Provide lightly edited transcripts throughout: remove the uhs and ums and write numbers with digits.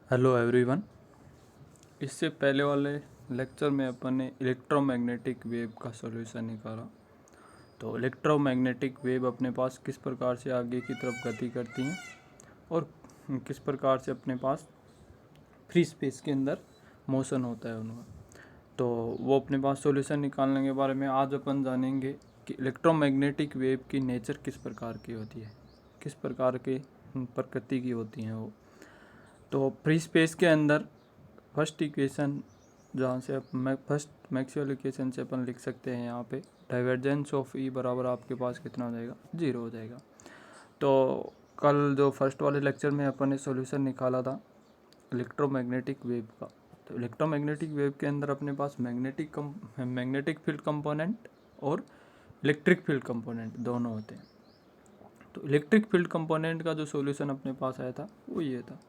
Hello everyone. इससे पहले वाले लेक्चर में अपन ने इलेक्ट्रोमैग्नेटिक वेव का सॉल्यूशन निकाला। तो इलेक्ट्रोमैग्नेटिक वेव अपने पास किस प्रकार से आगे की तरफ गति करती हैं और किस प्रकार से अपने पास फ्री स्पेस के अंदर मोशन होता है उनका, तो वो अपने पास सॉल्यूशन निकालने के बारे में आज अपन जानेंगे कि इलेक्ट्रोमैग्नेटिक वेव की नेचर किस प्रकार की होती है, किस प्रकार के प्रकृति की होती हैं वो। तो फ्री स्पेस के अंदर फर्स्ट इक्वेशन जहाँ से फर्स्ट मैक्सवेल इक्वेशन से अपन लिख सकते हैं यहाँ पे डाइवर्जेंस ऑफ ई बराबर आपके पास कितना हो जाएगा, 0 हो जाएगा। तो कल जो फर्स्ट वाले लेक्चर में अपन ने सॉल्यूशन निकाला था इलेक्ट्रोमैग्नेटिक वेव का, तो इलेक्ट्रोमैग्नेटिक वेव के अंदर अपने पास मैग्नेटिक फील्ड कंपोनेंट और इलेक्ट्रिक फील्ड कंपोनेंट दोनों होते हैं। तो इलेक्ट्रिक फील्ड कंपोनेंट का जो सॉल्यूशन अपने पास आया था वो ये था।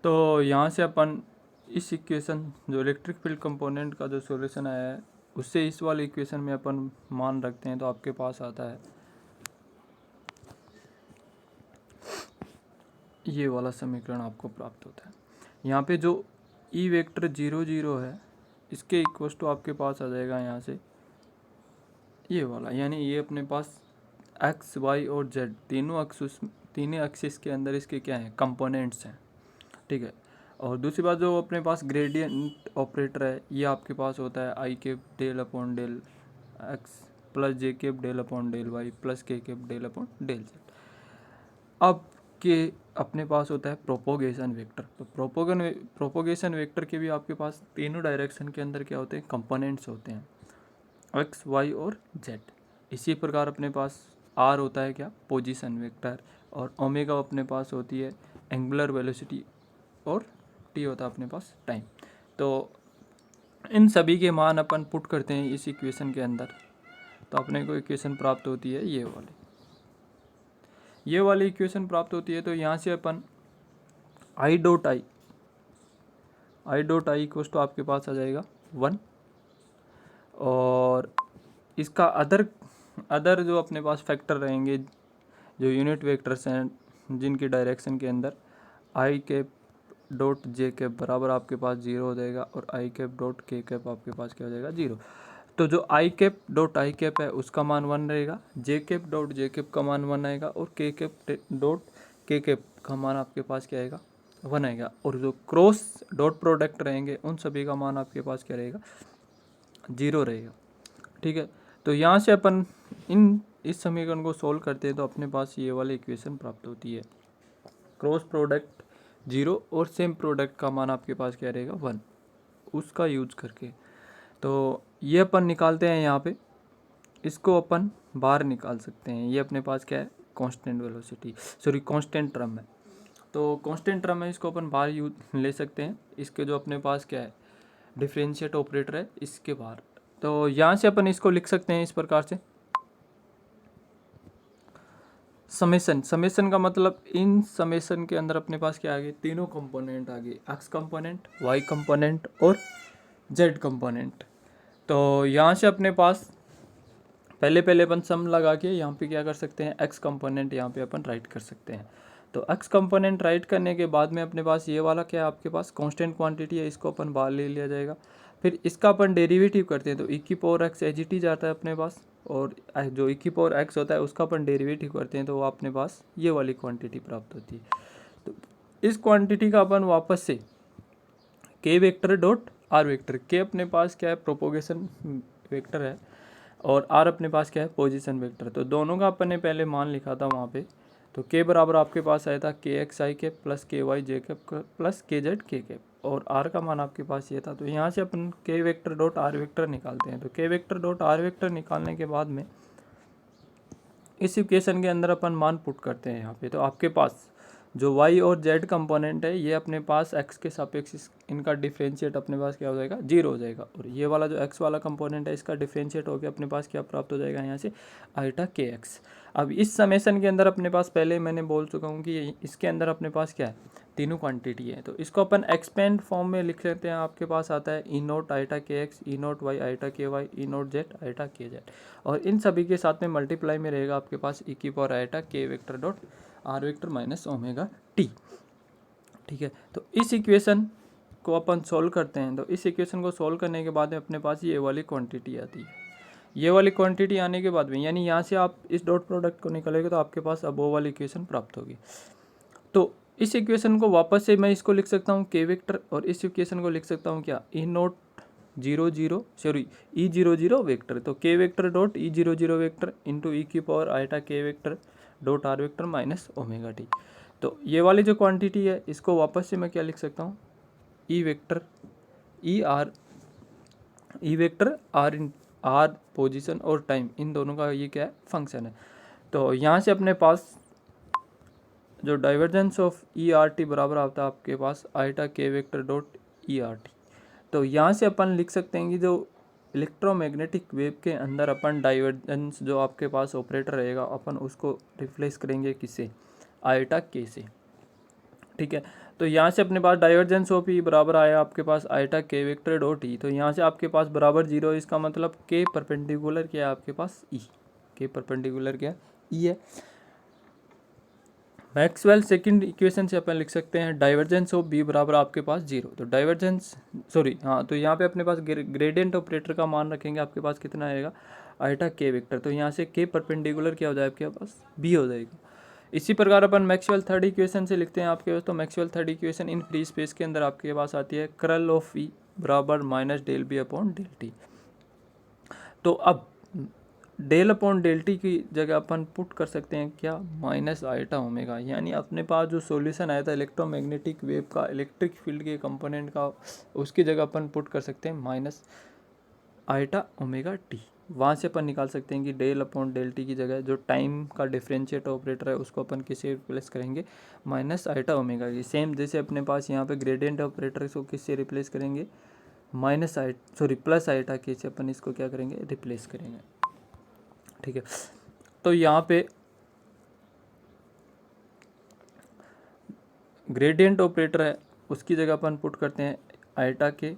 तो यहाँ से अपन इस इक्वेशन जो इलेक्ट्रिक फील्ड कंपोनेंट का जो सॉल्यूशन आया है उससे इस वाले इक्वेशन में अपन मान रखते हैं, तो आपके पास आता है ये वाला समीकरण आपको प्राप्त होता है। यहाँ पे जो ई वेक्टर 0 0 है इसके इक्वल टू आपके पास आ जाएगा यहाँ से ये वाला, यानी ये अपने पास एक्स वाई और जेड तीनों एक्सिस के अंदर इसके क्या हैं, कंपोनेंट्स हैं, ठीक है। और दूसरी बात जो अपने पास ग्रेडियंट ऑपरेटर है ये आपके पास होता है I cap del upon del X plus J cap del upon del Y plus K cap del upon del Z. अब के अपने पास होता है प्रोपोगेशन वेक्टर। तो प्रोपोगेशन वेक्टर के भी आपके पास तीनों डायरेक्शन के अंदर क्या होते हैं, कंपोनेंट्स होते हैं, एक्स वाई और जेड। इसी प्रकार अपने पास आर होता है क्या, पोजीशन वेक्टर, और ओमेगा अपने पास होती है एंगुलर वेलोसिटी, और टी होता है अपने पास टाइम। तो इन सभी के मान अपन पुट करते हैं इस इक्वेशन के अंदर, तो अपने को इक्वेशन प्राप्त होती है ये वाली इक्वेशन प्राप्त होती है। तो यहाँ से अपन I dot I equal to आपके पास आ जाएगा 1, और इसका अदर जो अपने पास फैक्टर रहेंगे जो यूनिट वेक्टर्स हैं जिनकी डायरेक्शन के अंदर आई कैप डॉट जे कैप बराबर आपके पास 0 हो जाएगा, और आई कैप डॉट के कैप आपके पास क्या हो जाएगा, 0। तो जो आई कैप डॉट आई कैप है उसका मान 1 रहेगा, जे कैप डॉट जे कैप का मान 1 आएगा, और के कैप डॉट के कैप का मान आपके पास क्या आएगा, 1 आएगा। और जो क्रॉस डॉट प्रोडक्ट रहेंगे उन सभी का मान आपके पास क्या रहेगा, 0 रहेगा, ठीक है। तो यहाँ से अपन इस समीकरण को सोल्व करते हैं तो अपने पास ये वाली इक्वेशन प्राप्त होती है, क्रॉस प्रोडक्ट 0 और सेम प्रोडक्ट का मान आपके पास क्या रहेगा, 1, उसका यूज करके। तो ये अपन निकालते हैं यहाँ पे, इसको अपन बाहर निकाल सकते हैं। ये अपने पास क्या है, कांस्टेंट टर्म है। तो कांस्टेंट टर्म है, इसको अपन बाहर यूज ले सकते हैं, इसके जो अपने पास क्या है डिफरेंशिएट ऑपरेटर है इसके बाहर। तो यहाँ से अपन इसको लिख सकते हैं इस प्रकार से, समेसन का मतलब इन समेसन के अंदर अपने पास क्या आ गए, तीनों कंपोनेंट आ गए, एक्स कंपोनेंट, वाई कंपोनेंट और जेड कंपोनेंट। तो यहाँ से अपने पास पहले अपन सम लगा के यहाँ पे क्या कर सकते हैं, एक्स कंपोनेंट यहाँ पे अपन राइट कर सकते हैं। तो एक्स कंपोनेंट राइट करने के बाद में अपने पास ये वाला क्या है, आपके पास कांस्टेंट क्वांटिटी है, इसको अपन बाहर ले लिया जाएगा। फिर इसका अपन डेरिवेटिव करते हैं तो ई की पावर एक्स एच टी जाता है अपने पास, और जो ई की पावर एक्स होता है उसका अपन डेरिवेटिव करते हैं तो वो अपने पास ये वाली क्वांटिटी प्राप्त होती है। तो इस क्वांटिटी का अपन वापस से के वेक्टर डॉट आर वेक्टर, के अपने पास क्या है प्रोपोगेशन वेक्टर है, और आर अपने पास क्या है पोजीशन वेक्टर। तो दोनों का अपन ने पहले मान लिखा था वहाँ पे। तो के बराबर आपके पास आया था के एक्स आई कैप प्लस के वाई जे कैप प्लस के जेड के कैप, और आर का मान आपके पास ये था। तो यहाँ से अपन के वेक्टर डॉट आर वेक्टर निकालते हैं। तो K vector dot R vector निकालने के बाद में इस इक्वेशन के अंदर अपन मान पुट करते हैं यहाँ पे। तो आपके पास जो y और z कंपोनेंट है ये अपने पास x के सापेक्ष इनका डिफरेंशिएट अपने पास क्या हो जाएगा, 0 हो जाएगा, और ये वाला जो x वाला कंपोनेंट है इसका डिफरेंशिएट होकर अपने पास क्या प्राप्त हो जाएगा, यहाँ से आईटा के एक्स। अब इस समेसन के अंदर अपने पास पहले मैंने बोल चुका हूँ कि इसके अंदर अपने पास क्या है, तीनों क्वांटिटी है। तो इसको अपन एक्सपेंड फॉर्म में लिख लेते हैं। आपके पास आता है ई नोट आईटा के एक्स, ई नोट वाई आईटा के वाई, ई नोट जेड आईटा के जेड, और इन सभी के साथ में मल्टीप्लाई में रहेगा आपके पास ई की पावर आईटा के vector dot R vector minus omega T, ठीक है। तो इस इक्वेशन को अपन सोल्व करते हैं, तो इस इक्वेशन को सोल्व करने के बाद में अपने पास ये वाली क्वांटिटी आती है। ये वाली क्वांटिटी आने के बाद में यानी यहाँ से आप इस डॉट प्रोडक्ट को निकालेंगे तो आपके पास अब वो वाली इक्वेशन प्राप्त होगी। तो इस इक्वेशन को वापस से मैं इसको लिख सकता हूँ के वेक्टर, और इस इक्वेशन को लिख सकता हूँ क्या, ई नोट 00 सॉरी E00 वेक्टर। तो K vector dot E00 vector into E की power iota K vector dot R vector minus omega T. तो ये वाली जो क्वांटिटी है इसको वापस से मैं क्या लिख सकता हूँ, ई वेक्टर आर पोजीशन और टाइम, इन दोनों का ये क्या है, फंक्शन है। तो यहाँ से अपने पास जो divergence of E R T बराबर आता है आपके पास iota K vector dot E R T. तो यहाँ से अपन लिख सकते हैं कि जो इलेक्ट्रोमैग्नेटिक वेव के अंदर अपन डाइवर्जेंस जो आपके पास ऑपरेटर रहेगा अपन उसको रिप्लेस करेंगे किससे, आइटा के से। ठीक है। तो यहाँ से अपने पास डाइवर्जेंस ऑफ ई बराबर आया आपके पास आइटा के वेक्टर डॉट ई। तो यहाँ से आपके पास बराबर 0, इसका मतलब के परपेंडिकुलर क्या है आपके पास, ई। के परपेंडिकुलर क्या, ई है। मैक्सवेल सेकंड इक्वेशन से अपन लिख सकते हैं डाइवर्जेंस ऑफ बी बराबर आपके पास 0। तो डाइवर्जेंस सॉरी हाँ, तो यहाँ पे अपने पास ग्रेडियंट ऑपरेटर का मान रखेंगे, आपके पास कितना आएगा, आइटा के वेक्टर। तो यहाँ से के परपेंडिकुलर क्या हो जाएगा आपके पास, बी हो जाएगा। इसी प्रकार अपन मैक्सवेल थर्ड इक्वेशन से लिखते हैं आपके पास। तो Maxwell third equation in free space के अंदर आपके पास आती है कर्ल ऑफ ई बराबर minus del B upon del t. तो अब डेल अपॉन डेल टी की जगह अपन पुट कर सकते हैं क्या, माइनस आइटा ओमेगा। यानी अपने पास जो सॉल्यूशन आया था इलेक्ट्रोमैग्नेटिक वेव का इलेक्ट्रिक फील्ड के कंपोनेंट का, उसकी जगह अपन पुट कर सकते हैं माइनस आइटा ओमेगा टी। वहाँ से अपन निकाल सकते हैं कि डेल अपॉन डेल टी की जगह जो टाइम का डिफरेंशिएट ऑपरेटर है उसको अपन किससे रिप्लेस करेंगे, माइनस आइटा ओमेगा की। सेम जैसे अपने पास यहाँ पे ग्रेडियंट ऑपरेटर को किससे रिप्लेस करेंगे, प्लस आइटा के से अपन इसको क्या करेंगे, रिप्लेस करेंगे। ठीक है। तो यहाँ पे ग्रेडियंट ऑपरेटर है उसकी जगह अपन पुट करते हैं आइटा के,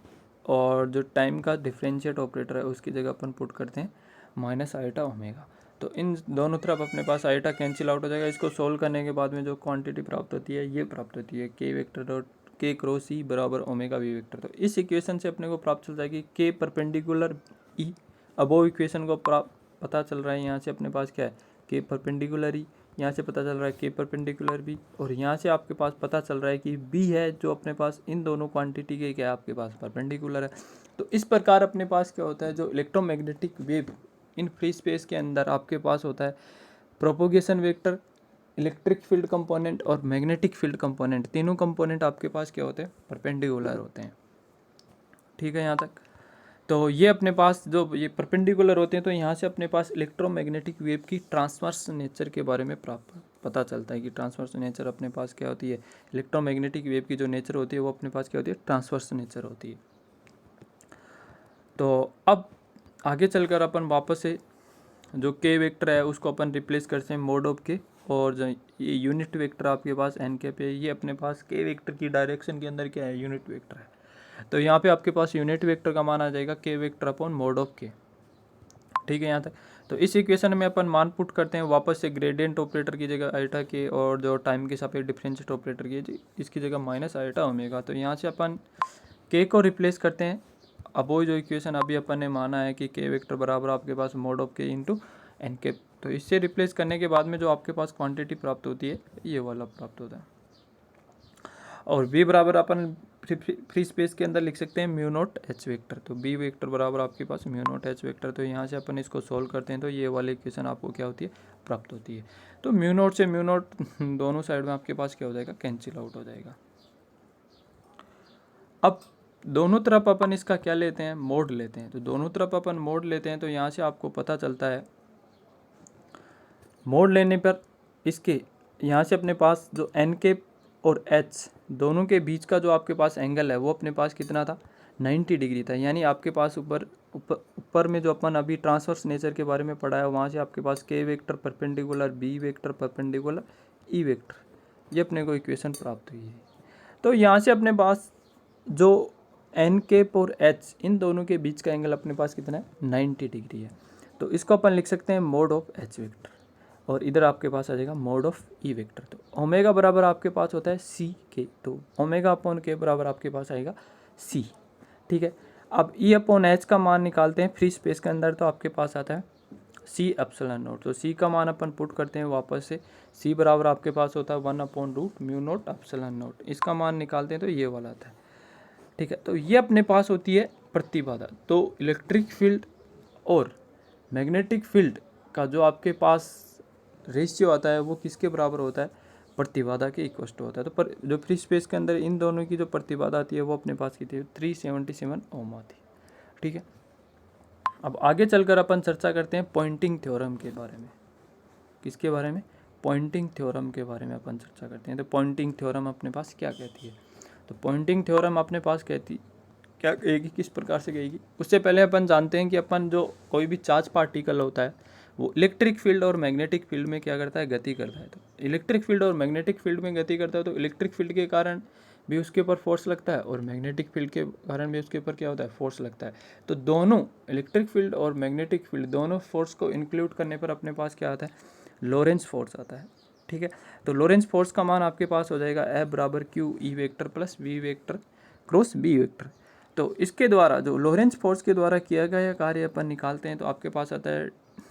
और जो टाइम का डिफरेंशिएट ऑपरेटर है उसकी जगह अपन पुट करते हैं माइनस आइटा ओमेगा। तो इन दोनों तरफ अपने पास आइटा कैंसिल आउट हो जाएगा। इसको सोल्व करने के बाद में जो क्वांटिटी प्राप्त होती है ये प्राप्त होती है के वेक्टर डॉट के क्रॉस ई बराबर ओमेगा वी वेक्टर। तो इस इक्वेशन से अपने को प्राप्त चल जाएगी के परपेंडिकुलर ई। अबोव इक्वेशन को पता चल रहा है यहाँ से अपने पास क्या है, के परपेंडिकुलर ई, यहाँ से पता चल रहा है के परपेंडिकुलर बी, और यहाँ से आपके पास पता चल रहा है कि बी है जो अपने पास इन दोनों क्वांटिटी के क्या है आपके पास परपेंडिकुलर है। तो इस प्रकार अपने पास क्या होता है, जो electromagnetic wave in free space के अंदर आपके पास होता है propagation vector, electric field component और मैग्नेटिक फील्ड कंपोनेंट, तीनों कंपोनेंट आपके पास क्या होते हैं, परपेंडिकुलर होते हैं। ठीक है यहाँ तक। तो ये अपने पास जो ये परपेंडिकुलर होते हैं, तो यहाँ से अपने पास इलेक्ट्रोमैग्नेटिक वेव की ट्रांसवर्स नेचर के बारे में पता चलता है कि ट्रांसवर्स नेचर अपने पास क्या होती है, इलेक्ट्रोमैग्नेटिक वेव की जो नेचर होती है वो अपने पास क्या होती है, ट्रांसवर्स नेचर होती है। तो अब आगे चलकर अपन वापस से जो के वेक्टर है उसको अपन रिप्लेस करते हैं मोड ऑफ के, और जो ये यूनिट वेक्टर आपके पास एन के पे, ये अपने पास के वेक्टर की डायरेक्शन के अंदर क्या है, यूनिट वेक्टर है। तो यहाँ पे आपके पास यूनिट वेक्टर का मान आ जाएगा के वेक्टर अपॉन मोड ऑफ के। ठीक है यहाँ तक। तो इस इक्वेशन में अपन मान पुट करते हैं वापस से ग्रेडियंट ऑपरेटर की जगह आइटा के, और जो टाइम के सापेक्ष डिफरेंशिएट ऑपरेटर की इसकी जगह माइनस आइटा ओमेगा। तो यहाँ से अपन के को रिप्लेस करते हैं। अब वो जो इक्वेशन अभी अपन ने माना है कि के वेक्टर बराबर आपके पास मोड ऑफ के इंटू एन के, तो इससे रिप्लेस करने के बाद में जो आपके पास क्वांटिटी प्राप्त होती है ये वाला प्राप्त होता है। और बी बराबर अपन फ्री स्पेस के अंदर लिख सकते हैं म्यू नॉट एच वेक्टर। तो बी वेक्टर बराबर आपके पास म्यू नॉट एच वेक्टर। तो यहाँ से अपन इसको सोल्व करते हैं तो ये वाली इक्वेशन आपको क्या होती है, प्राप्त होती है। तो म्यू नॉट से म्यू नॉट दोनों साइड में आपके पास क्या हो जाएगा, कैंसिल आउट हो जाएगा। अब दोनों तरफ अपन इसका क्या लेते हैं, मोड लेते हैं। तो दोनों तरफ अपन मोड लेते हैं तो यहाँ से आपको पता चलता है मोड लेने पर इसके यहाँ से अपने पास जो एन के और एच दोनों के बीच का जो आपके पास एंगल है वो अपने पास कितना था, 90 डिग्री था। यानी आपके पास ऊपर में जो अपन अभी ट्रांसवर्स नेचर के बारे में पढ़ा है वहाँ से आपके पास के vector perpendicular B vector perpendicular E vector, ये अपने को इक्वेशन प्राप्त हुई है। तो यहाँ से अपने पास जो एन केप और एच इन दोनों के बीच का एंगल अपने पास कितना है, 90 डिग्री है। तो इसको अपन लिख सकते हैं मोड ऑफ एच वेक्टर। और इधर आपके पास आ जाएगा मोड ऑफ ई वेक्टर। तो ओमेगा बराबर आपके पास होता है सी के, तो ओमेगा अपॉन के बराबर आपके पास आएगा सी। ठीक है, अब ई अपॉन एच का मान निकालते हैं फ्री स्पेस के अंदर, तो आपके पास आता है सी एप्सिलॉन नोट। तो सी का मान अपन पुट करते हैं वापस से, सी बराबर आपके पास होता है 1/√μ0 एप्सिलॉन नोट। इसका मान निकालते हैं तो ये वाला आता है। ठीक है, तो ये अपने पास होती है प्रतिबाधा। तो इलेक्ट्रिक फील्ड और मैग्नेटिक फील्ड का जो आपके पास रेशियो आता है वो किसके बराबर होता है, प्रतिबाधा के इक्वल होता है। तो पर जो फ्री स्पेस के अंदर इन दोनों की जो प्रतिबाधा आती है वो अपने पास कितनी है, 377 ओम आती है। ठीक है, अब आगे चलकर अपन चर्चा करते हैं पॉइंटिंग थ्योरम के बारे में। किसके बारे में, पॉइंटिंग थ्योरम के बारे में अपन चर्चा करते हैं। तो पॉइंटिंग थ्योरम अपने पास क्या कहती है, तो पॉइंटिंग थ्योरम अपने पास कहती क्या कहेगी, किस प्रकार से कहेगी। उससे पहले अपन जानते हैं कि अपन जो कोई भी चार्ज पार्टिकल होता है वो इलेक्ट्रिक फील्ड और मैग्नेटिक फील्ड में क्या करता है, गति करता है। तो इलेक्ट्रिक फील्ड और मैग्नेटिक फील्ड में गति करता है, तो इलेक्ट्रिक फील्ड के कारण भी उसके ऊपर फोर्स लगता है और मैग्नेटिक फील्ड के कारण भी उसके ऊपर क्या होता है, फोर्स लगता है। तो दोनों इलेक्ट्रिक फील्ड और मैग्नेटिक फील्ड दोनों फोर्स को इंक्लूड करने पर अपने पास क्या आता है, लॉरेंस फोर्स आता है। ठीक है, तो लॉरेंस फोर्स का मान आपके पास हो जाएगा F बराबर q E vector plus we vector cross B vector. तो इसके द्वारा जो लॉरेंस फोर्स के द्वारा किया गया कार्य अपन निकालते हैं, तो आपके पास आता है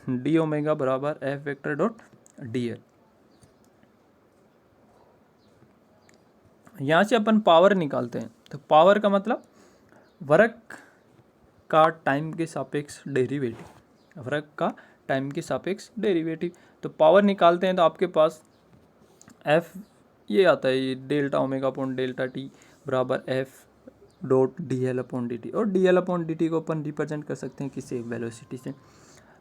डी ओमेगा बराबर F vector dot D L. यहाँ से अपन पावर निकालते हैं, तो पावर का मतलब वर्क का टाइम के सापेक्ष डेरिवेटिव, वर्क का टाइम के सापेक्ष डेरिवेटिव। तो पावर निकालते हैं तो आपके पास एफ ये आता है, ये delta omega upon delta T बराबर F dot D L upon D T. और D L upon D T को अपन रिप्रेजेंट कर सकते हैं किसी वेलोसिटी से।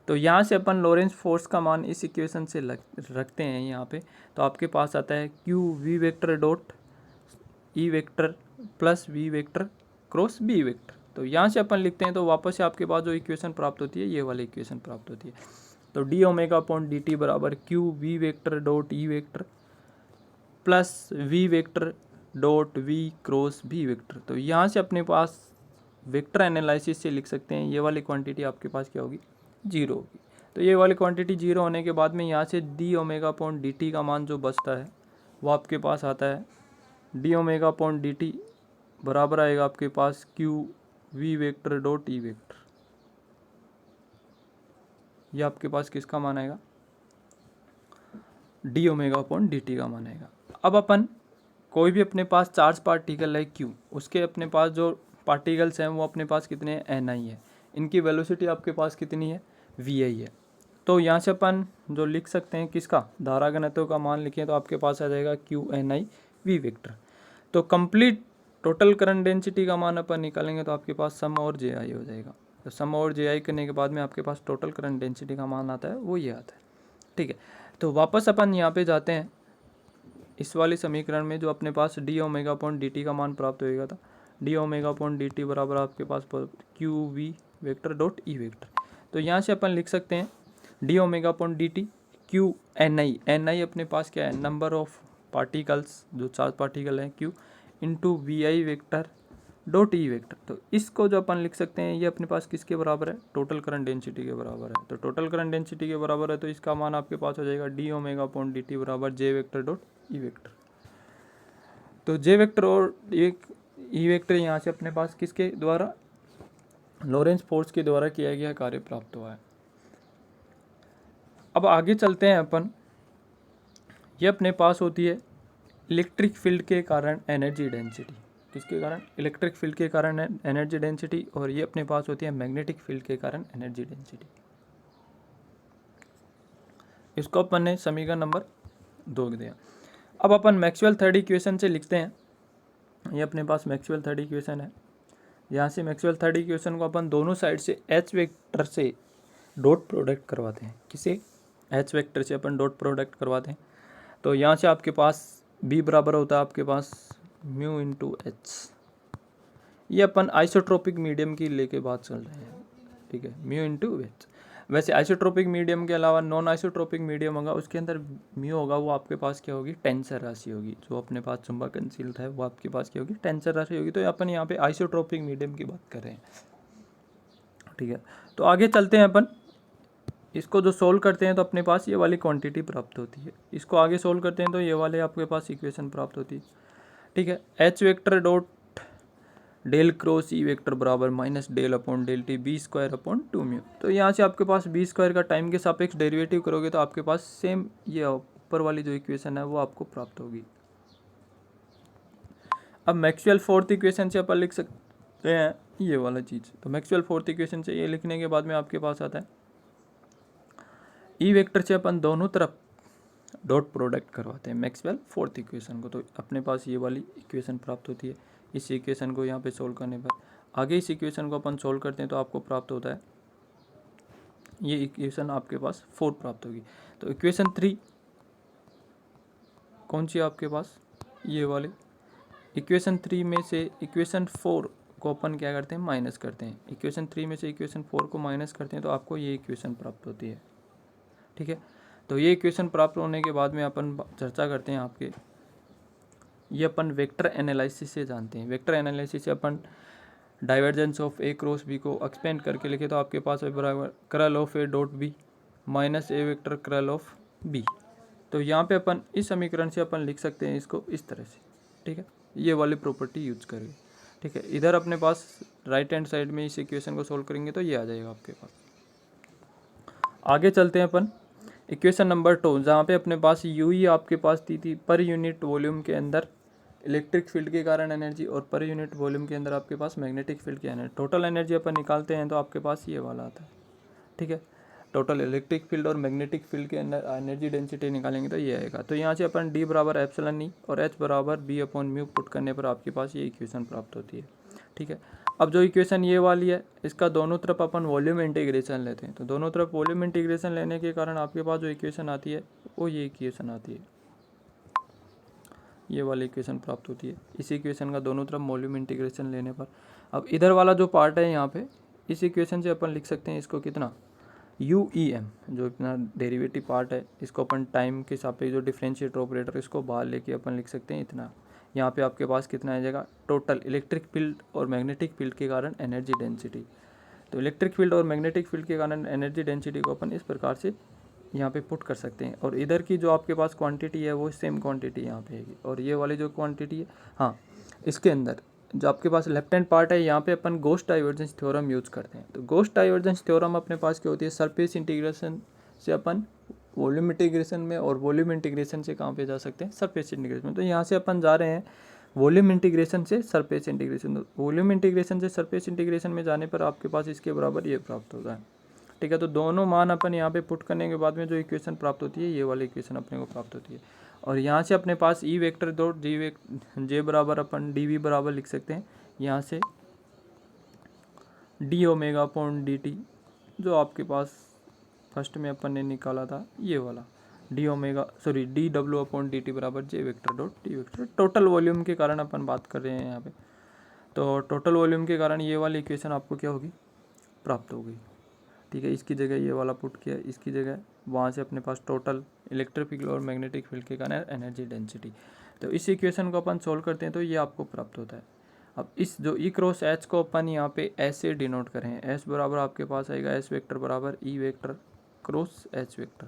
तो यहाँ से अपन लॉरेंस फोर्स का मान इस इक्वेशन से रखते हैं यहाँ पे, तो आपके पास आता है q we vector dot E vector plus we vector cross B vector. तो यहाँ से अपन लिखते हैं तो वापस से आपके पास जो इक्वेशन प्राप्त होती है ये वाली इक्वेशन प्राप्त होती है। तो D omega upon D T बराबर Q we vector dot E vector plus we vector dot V cross B vector. तो यहाँ से अपने पास वेक्टर एनालिसिस से लिख सकते हैं, ये वाली क्वांटिटी आपके पास क्या होगी, जीरो होगी। तो ये वाली क्वांटिटी जीरो होने के बाद में यहाँ से D omega upon D T का मान जो बचता है वो आपके पास आता है D omega upon D T बराबर आएगा आपके पास Q we vector dot E vector. ये आपके पास किसका मान आएगा, D omega upon D T का मान आएगा। अब अपन कोई भी अपने पास चार्ज पार्टिकल है क्यू, उसके अपने पास जो पार्टिकल्स हैं वो अपने पास कितने हैं, एन आई है। इनकी वेलोसिटी आपके पास कितनी है, वी आई है। तो यहाँ से अपन जो लिख सकते हैं किसका, धारा घनत्व का मान लिखें तो आपके पास आ जाएगा q N i v vector. तो कंप्लीट टोटल करंट डेंसिटी का मान अपन निकालेंगे तो आपके पास सम और जे आई हो जाएगा। तो सम और जे आई करने के बाद में आपके पास टोटल करंट डेंसिटी का मान आता है वो ये आता है। ठीक है, तो वापस अपन यहाँ पे जाते हैं इस वाले समीकरण में, जो अपने पास D omega upon D T का मान प्राप्त होएगा था, D omega upon D T बराबर आपके पास Q we vector dot E vector. तो यहाँ से अपन लिख सकते हैं D omega upon D T Q N I अपने पास क्या है, नंबर ऑफ पार्टिकल्स, जो चार्ज पार्टिकल हैं Q, into V I vector dot E vector. तो इसको जो अपन लिख सकते हैं ये अपने पास किसके बराबर है, टोटल करंट डेंसिटी के बराबर है। तो टोटल करंट डेंसिटी के बराबर है तो इसका मान आपके पास हो जाएगा D omega upon D T बराबर J vector dot E vector. तो जे वेक्टर और एक ई वेक्टर यहाँ से अपने पास किसके द्वारा, लॉरेंस फोर्स के द्वारा किया गया कार्य प्राप्त हुआ है। अब आगे चलते हैं अपन, ये अपने पास होती है इलेक्ट्रिक फील्ड के कारण एनर्जी डेंसिटी। किसके कारण, इलेक्ट्रिक फील्ड के कारण एनर्जी डेंसिटी, और ये अपने पास होती है मैग्नेटिक फील्ड के कारण एनर्जी डेंसिटी। इसको अपन ने समीकरण नंबर 2 दिया। अब अपन मैक्सवेल थर्ड इक्वेशन से लिखते हैं, ये अपने पास मैक्सवेल थर्ड इक्वेशन है। यहाँ से मैक्सवेल थर्ड इक्वेशन को अपन दोनों साइड से एच वेक्टर से डॉट प्रोडक्ट करवाते हैं। किसे, एच वेक्टर से अपन डॉट प्रोडक्ट करवाते हैं। तो यहाँ से आपके पास बी बराबर होता है आपके पास म्यू इंटू एच। ये अपन आइसोट्रोपिक मीडियम की लेके बात चल रहे हैं। ठीक है, म्यू इंटू एच। वैसे आइसोट्रोपिक मीडियम के अलावा नॉन आइसोट्रोपिक मीडियम होगा, उसके अंदर म्यू होगा, वो आपके पास क्या होगी, टेंसर राशि होगी। जो अपने पास चुंबकशीलता है वो आपके पास क्या होगी, टेंसर राशि होगी। तो अपन यहाँ पे आइसोट्रोपिक मीडियम की बात कर रहे हैं। ठीक है, तो आगे चलते हैं अपन इसको जो सोल्व करते हैं तो अपने पास ये वाली क्वांटिटी प्राप्त होती है, इसको आगे सोल्व करते हैं तो ये वाले आपके पास इक्वेशन प्राप्त होती है। ठीक है, H vector dot del cross E vector बराबर minus del upon del T B square upon 2 mu. तो यहाँ से आपके पास बी स्क्वायर का टाइम के सापेक्ष डेरिवेटिव करोगे तो आपके पास सेम ये ऊपर वाली जो इक्वेशन है वो आपको प्राप्त होगी। अब मैक्सवेल फोर्थ इक्वेशन से अपन लिख सकते हैं ये वाला चीज़। तो मैक्सवेल फोर्थ इक्वेशन से ये लिखने के बाद में आपके पास आता है ई वेक्टर से अपन दोनों तरफ डॉट प्रोडक्ट करवाते हैं मैक्सवेल फोर्थ इक्वेशन को, तो अपने पास ये वाली इक्वेशन प्राप्त होती है। इस इक्वेशन को यहाँ पे सोल्व करने पर आगे इस इक्वेशन को अपन सोल्व करते हैं तो आपको प्राप्त होता है ये इक्वेशन आपके पास 4 प्राप्त होगी। तो इक्वेशन 3 कौन सी है आपके पास, ये वाले इक्वेशन 3 में से इक्वेशन 4 को अपन क्या करते हैं, माइनस करते हैं। इक्वेशन 3 में से इक्वेशन 4 को माइनस करते हैं तो आपको ये इक्वेशन प्राप्त होती है। ठीक है, तो ये इक्वेशन प्राप्त होने के बाद में अपन चर्चा करते हैं आपके, ये अपन वेक्टर एनालिसिस से जानते हैं। वेक्टर एनालिसिस से अपन divergence of A cross B को एक्सपेंड करके लिखे तो आपके पास है बराबर curl of A dot B minus A vector curl of B. तो यहाँ पे अपन इस समीकरण से अपन लिख सकते हैं इसको इस तरह से। ठीक है, ये वाली प्रॉपर्टी यूज करके। ठीक है, इधर अपने पास राइट हैंड साइड में इस इक्वेशन को सोल्व करेंगे तो ये आ जाएगा आपके पास। आगे चलते हैं अपन इक्वेशन नंबर 2, जहाँ पे अपने पास यू ही आपके पास थी पर यूनिट वॉल्यूम के अंदर इलेक्ट्रिक फील्ड के कारण एनर्जी और पर यूनिट वॉल्यूम के अंदर आपके पास मैग्नेटिक फील्ड की एनर्जी। टोटल एनर्जी अपन निकालते हैं तो आपके पास ये वाला आता है। ठीक है, टोटल इलेक्ट्रिक फील्ड और मैग्नेटिक फील्ड के अंदर एनर्जी डेंसिटी निकालेंगे तो ये आएगा। तो यहाँ से अपन डी बराबर एप्सिलॉन ई और एच बराबर बी अपॉन म्यू पुट करने पर आपके पास ये इक्वेशन प्राप्त होती है। ठीक है, अब जो इक्वेशन ये वाली है इसका दोनों तरफ अपन वॉल्यूम इंटीग्रेशन लेते हैं। तो दोनों तरफ वॉल्यूम इंटीग्रेशन लेने के कारण आपके पास जो इक्वेशन आती है वो ये इक्वेशन आती है, ये वाली इक्वेशन प्राप्त होती है। इस इक्वेशन का दोनों तरफ वॉल्यूम इंटीग्रेशन लेने पर अब इधर वाला जो पार्ट है यहाँ पे इस इक्वेशन से अपन लिख सकते हैं इसको कितना, यू ई एम जो इतना डेरिवेटिव पार्ट है इसको अपन टाइम के सापेक्ष जो डिफरेंशिएटर ऑपरेटर इसको बाहर लेके अपन लिख सकते हैं इतना। यहाँ पे आपके पास कितना आ जाएगा, टोटल इलेक्ट्रिक फील्ड और मैग्नेटिक फील्ड के कारण एनर्जी डेंसिटी। तो इलेक्ट्रिक फील्ड और मैग्नेटिक फील्ड के कारण एनर्जी डेंसिटी को अपन इस प्रकार से यहाँ पे पुट कर सकते हैं। और इधर की जो आपके पास क्वांटिटी है वो सेम क्वांटिटी यहाँ पे है। और ये वाली जो क्वांटिटी है, हाँ, इसके अंदर जो आपके पास लेफ्ट हैंड पार्ट है यहाँ पे अपन गोस डाइवर्जेंस थ्योरम यूज करते हैं। तो गोस डाइवर्जेंस थ्योरम अपने पास क्या होती है, सरफेस इंटीग्रेशन से अपन वॉल्यूम इंटीग्रेशन में और वॉल्यूम इंटीग्रेशन से कहाँ पे जा सकते हैं, सरफेस इंटीग्रेशन में। तो यहाँ से अपन जा रहे हैं वॉल्यूम इंटीग्रेशन से सरफेस इंटीग्रेशन। वॉल्यूम इंटीग्रेशन से सरफेस इंटीग्रेशन में जाने पर आपके पास इसके बराबर ये प्राप्त होता है। ठीक है, तो दोनों मान अपन यहाँ पे पुट करने के बाद में जो इक्वेशन प्राप्त होती है ये वाली इक्वेशन अपने को प्राप्त होती है। और यहाँ से अपने पास ई वेक्टर डॉट जे बराबर अपन डी वी बराबर लिख सकते हैं यहाँ से D omega upon D T, जो आपके पास फर्स्ट में अपन ने निकाला था ये वाला D omega sorry D W upon D T बराबर J vector dot T vector. Total volume के कारण अपन बात कर रहे हैं यहाँ पे। तो टोटल वॉल्यूम के कारण ये वाली इक्वेशन आपको क्या होगी, प्राप्त होगी। ठीक है, इसकी जगह ये वाला पुट किया, इसकी जगह वहाँ से अपने पास टोटल इलेक्ट्रिक फील्ड और मैग्नेटिक फील्ड के कारण एनर्जी डेंसिटी। तो इस इक्वेशन को अपन सोल्व करते हैं तो ये आपको प्राप्त होता है। अब इस जो ई क्रॉस एच को अपन यहाँ पे एस से डिनोट करें, एस बराबर आपके पास आएगा एस वेक्टर बराबर E vector cross H vector.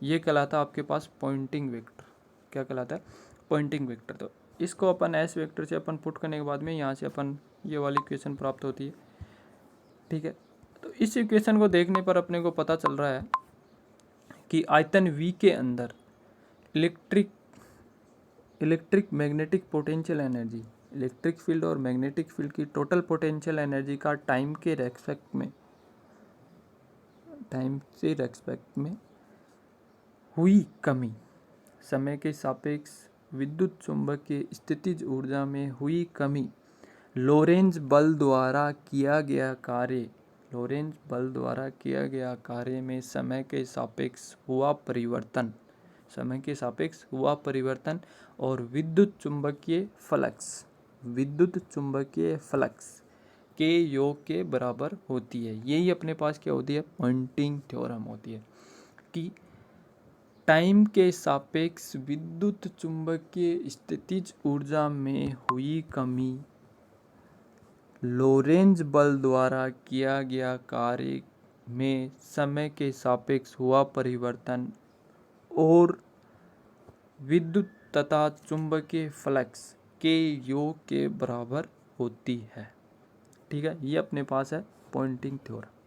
ये कहलाता है आपके पास पॉइंटिंग वेक्टर। क्या कहलाता है, पॉइंटिंग वेक्टर। तो इसको अपन एस वेक्टर से अपन पुट करने के बाद में यहाँ से अपन ये वाली इक्वेशन प्राप्त होती है। ठीक है, तो इस इक्वेशन को देखने पर अपने को पता चल रहा है कि आयतन V के अंदर electric magnetic potential energy, electric field और मैग्नेटिक फील्ड की टोटल पोटेंशियल एनर्जी का टाइम के रेस्पेक्ट में हुई कमी, समय के सापेक्ष विद्युत चुंबकीय स्थितिज ऊर्जा में हुई कमी, लोरेंज बल द्वारा किया गया कार्य में समय के सापेक्ष हुआ परिवर्तन और विद्युत चुंबकीय फ्लक्स के योग के बराबर होती है। यही अपने पास क्या होती है, पॉइंटिंग थ्योरम होती है कि टाइम के सापेक्ष विद्युत चुंबकीय स्थितिज ऊर्जा में हुई कमी लोरेंज बल द्वारा किया गया कार्य में समय के सापेक्ष हुआ परिवर्तन और विद्युत तथा चुंबकीय फ्लक्स के योग के बराबर होती है। ठीक है, ये अपने पास है पॉइंटिंग थ्योरम।